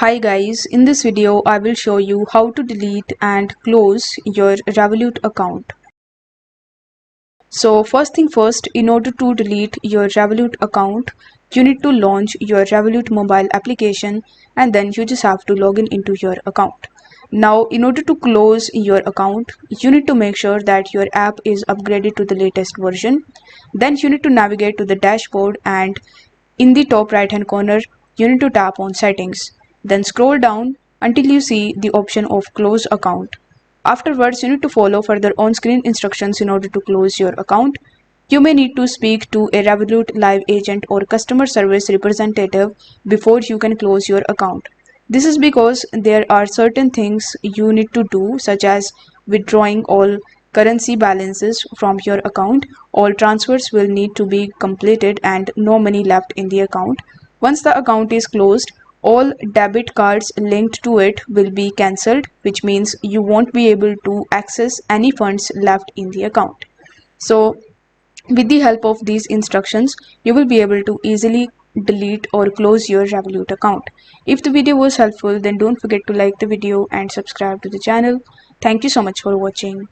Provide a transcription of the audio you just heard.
Hi guys, in this video I will show you how to delete and close your Revolut account. So first thing first, in order to delete your Revolut account, you need to launch your Revolut mobile application and then you just have to log in into your account. Now in order to close your account, you need to make sure that your app is upgraded to the latest version. Then you need to navigate to the dashboard and in the top right hand corner, you need to tap on settings. Then scroll down until you see the option of close account. Afterwards, you need to follow further on-screen instructions in order to close your account. You may need to speak to a Revolut live agent or customer service representative before you can close your account. This is because there are certain things you need to do, such as withdrawing all currency balances from your account. All transfers will need to be completed and no money left in the account. Once the account is closed, all debit cards linked to it will be cancelled, which means you won't be able to access any funds left in the account. So with the help of these instructions, you will be able to easily delete or close your Revolut account. If the video was helpful, then don't forget to like the video and subscribe to the channel. Thank you so much for watching.